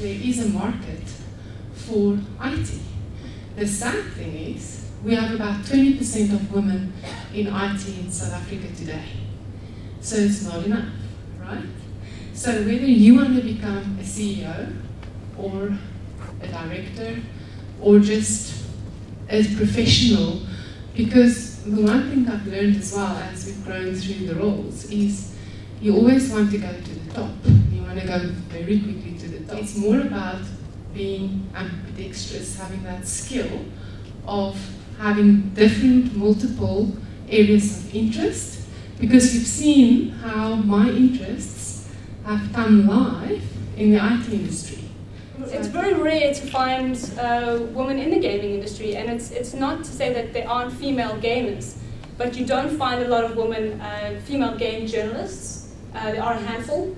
There is a market for IT. The sad thing is, we have about 20% of women in IT in South Africa today. So it's not enough, right? So whether you want to become a CEO or a director or just a professional, because the one thing I've learned as well as we've grown through the roles is you always want to go to the top. You want to go very quickly to the top. It's more about being ambidextrous, having that skill of having different, multiple areas of interest, because you've seen how my interests have come live in the IT industry. It's very rare to find women in the gaming industry, and it's not to say that there aren't female gamers, but you don't find a lot of women female game journalists. There are a handful.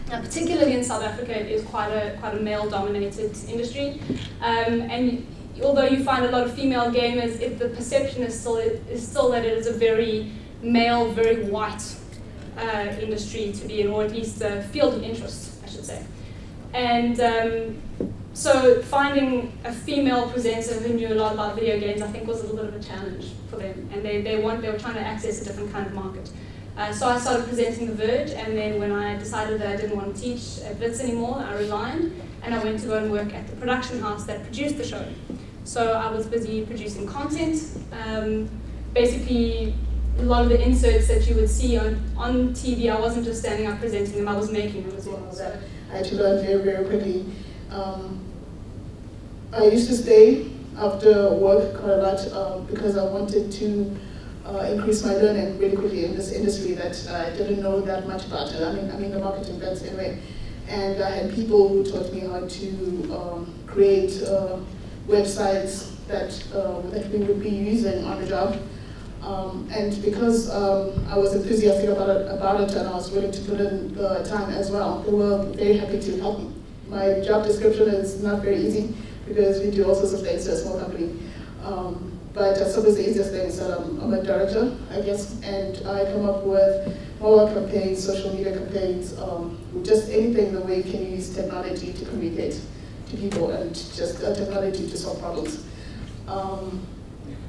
Particularly in South Africa, it is quite a male-dominated industry, and although you find a lot of female gamers, the perception is still that it is a very male, very white industry to be in, or at least a field of interest, I should say. And so finding a female presenter who knew a lot about video games, I think, was a little bit of a challenge for them, and they were trying to access a different kind of market. So I started presenting The Verge, and then when I decided that I didn't want to teach at Blitz anymore, I resigned, and I went to go and work at the production house that produced the show. So I was busy producing content. Basically, a lot of the inserts that you would see on TV, I wasn't just standing up presenting them, I was making them as well. So I had to learn very, very quickly. I used to stay after work quite a lot because I wanted to increase my learning really quickly in this industry that I didn't know that much about. I mean the marketing bits anyway. And I had people who taught me how to create websites that we would be using on the job. And because I was enthusiastic about it and I was willing to put in the time as well, they were very happy to help me. My job description is not very easy because we do all sorts of things to a small company. But I suppose the easiest thing is that I'm a director, I guess, and I come up with mobile campaigns, social media campaigns, just anything the way you can use technology to communicate to people and just technology to solve problems. One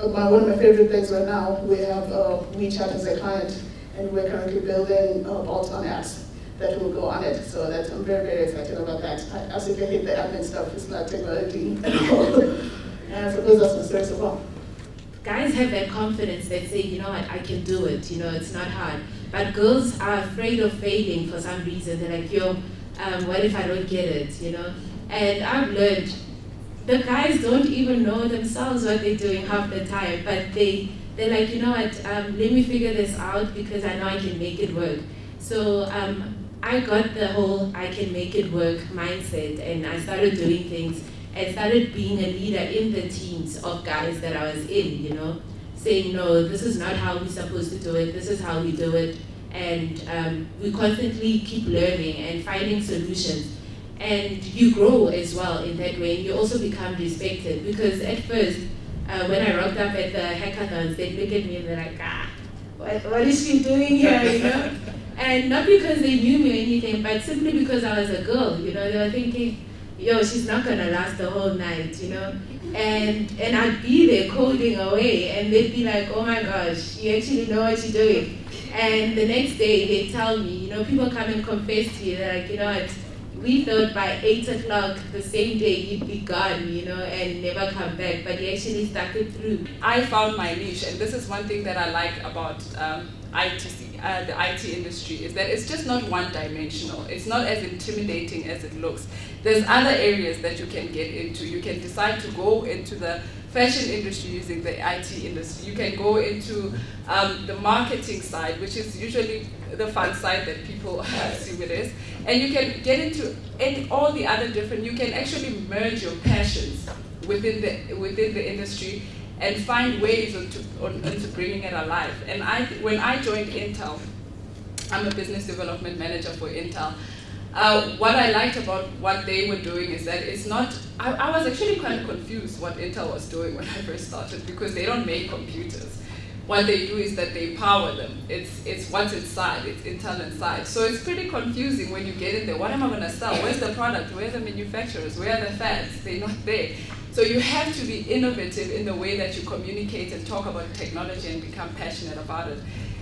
of my favorite things right now, we have WeChat as a client, and we're currently building bolt-on apps that will go on it. So I'm very, very excited about that. I absolutely hate the admin stuff. It's not technology at all. And I suppose that's my story so far. Guys have that confidence that say, you know what, I can do it, you know, it's not hard. But girls are afraid of failing for some reason. They're like, yo, what if I don't get it, you know? And I've learned, the guys don't even know themselves what they're doing half the time, but they're like, you know what, let me figure this out because I know I can make it work. So I got the whole I can make it work mindset, and I started doing things and started being a leader in the teams of guys that I was in, you know, saying, no, this is not how we're supposed to do it, this is how we do it, and we constantly keep learning and finding solutions. And you grow as well in that way, and you also become respected, because at first, when I rocked up at the hackathons, they'd look at me and they're like, what is she doing here, you know? And not because they knew me or anything, but simply because I was a girl, you know, they were thinking, yo, she's not gonna last the whole night, you know? And I'd be there coding away, and they'd be like, oh my gosh, you actually know what you're doing. And the next day, they'd tell me, you know, people come and confess to you, they're like, you know what, we thought by 8 o'clock the same day you'd be gone, you know, and never come back, but you actually stuck it through. I found my niche, and this is one thing that I like about the IT industry, is that it's just not one-dimensional. It's not as intimidating as it looks. There's other areas that you can get into. You can decide to go into the fashion industry using the IT industry. You can go into the marketing side, which is usually the fun side that people assume it is. And you can get into all the other different, you can actually merge your passions within the industry and find ways into bringing it alive. And when I joined Intel, I'm a business development manager for Intel. What I liked about what they were doing is that it's not, I was actually kind of confused what Intel was doing when I first started, because they don't make computers. What they do is that they power them. It's what's inside, it's Intel inside. So it's pretty confusing when you get in there. What am I going to sell? Where's the product? Where are the manufacturers? Where are the fabs? They're not there. So you have to be innovative in the way that you communicate and talk about technology and become passionate about it.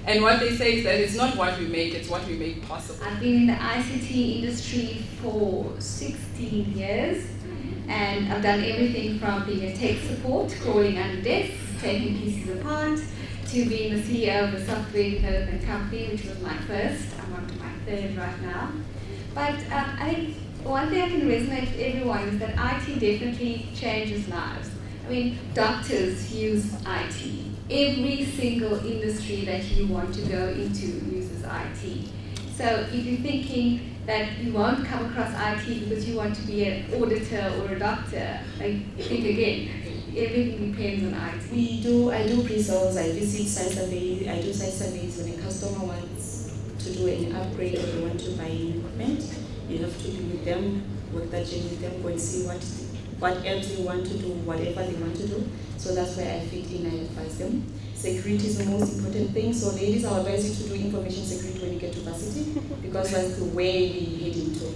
And what they say is that it's not what we make, it's what we make possible. I've been in the ICT industry for 16 years, and I've done everything from being a tech support, crawling under desks, taking pieces apart, to being the CEO of a software development company, which was my first. I'm on to my third right now. But I think one thing I can resonate with everyone is that IT definitely changes lives. I mean, doctors use IT. Every single industry that you want to go into uses IT. So if you're thinking that you won't come across IT because you want to be an auditor or a doctor, I think again, everything depends on IT. I do pre-sales, I visit site surveys, I do site surveys when a customer wants to do an upgrade or they want to buy equipment. You have to be with them, work that journey with them, go and see what else they want to do, whatever they want to do. So that's where I fit in, I advise them. Security is the most important thing. So ladies, I advise you to do information security when you get to varsity, because that's the way we head into.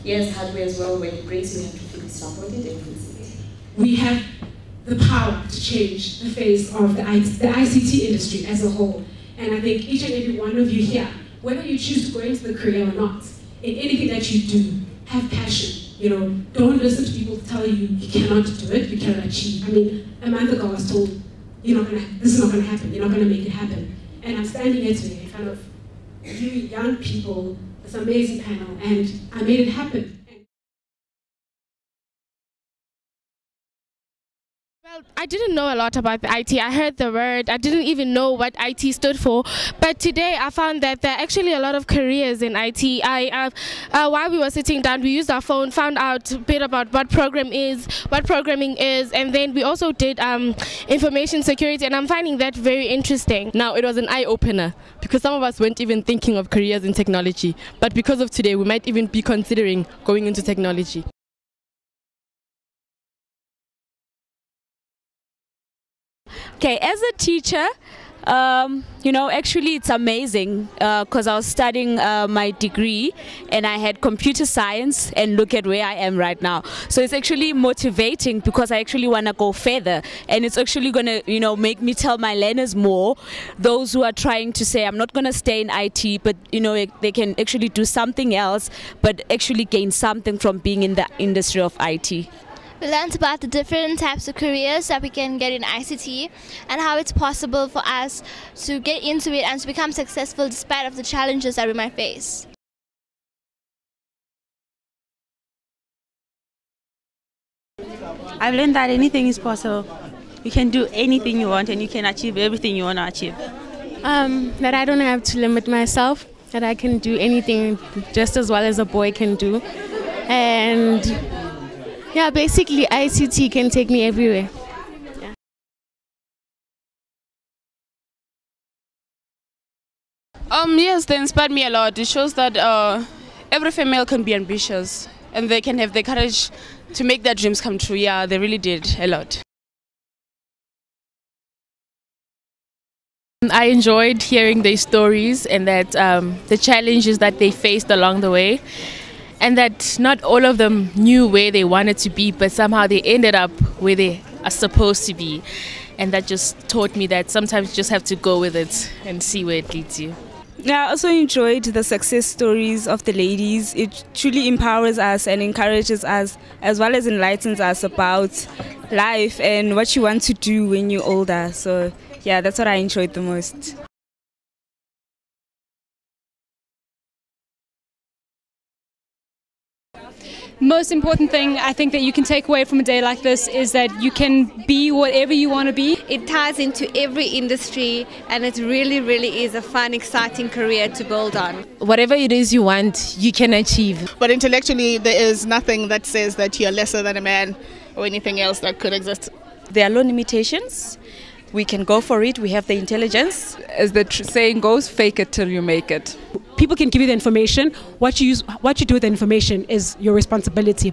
Yes, hardware as well, when it breaks, you have to feel supported and fix it. We have the power to change the face of the ICT industry as a whole. And I think each and every one of you here, whether you choose to go into the career or not, in anything that you do, have passion. You know, don't listen to people tell you you cannot do it, you cannot achieve. I mean, a month ago I was told, this is not going to happen, you're not going to make it happen. And I'm standing here today in front of you young people, this amazing panel, and I made it happen. Well, I didn't know a lot about the IT. I heard the word. I didn't even know what IT stood for. But today I found that there are actually a lot of careers in IT. While we were sitting down, we used our phone, found out a bit about what programming is, and then we also did information security, and I'm finding that very interesting. Now, it was an eye-opener because some of us weren't even thinking of careers in technology. But because of today, we might even be considering going into technology. Okay, as a teacher, actually it's amazing because I was studying my degree and I had computer science, and look at where I am right now. So it's actually motivating because I actually want to go further, and it's actually going to, make me tell my learners more, those who are trying to say I'm not going to stay in IT, but they can actually do something else, but actually gain something from being in the industry of IT. We learned about the different types of careers that we can get in ICT and how it's possible for us to get into it and to become successful despite of the challenges that we might face. I've learned that anything is possible. You can do anything you want and you can achieve everything you want to achieve. That I don't have to limit myself, that I can do anything just as well as a boy can do. And yeah, basically ICT can take me everywhere. Yeah. Yes, they inspired me a lot. It shows that every female can be ambitious and they can have the courage to make their dreams come true. Yeah, they really did a lot. I enjoyed hearing their stories and that the challenges that they faced along the way, and that not all of them knew where they wanted to be, but somehow they ended up where they are supposed to be. And that just taught me that sometimes you just have to go with it and see where it leads you. Yeah, I also enjoyed the success stories of the ladies. It truly empowers us and encourages us, as well as enlightens us about life and what you want to do when you're older. So yeah, that's what I enjoyed the most. Most important thing I think that you can take away from a day like this is that you can be whatever you want to be. It ties into every industry, and it really, really is a fun, exciting career to build on. Whatever it is you want, you can achieve. But intellectually, there is nothing that says that you're lesser than a man or anything else that could exist. There are no limitations. We can go for it. We have the intelligence. As the saying goes, fake it till you make it. People can give you the information. What you do with the information is your responsibility.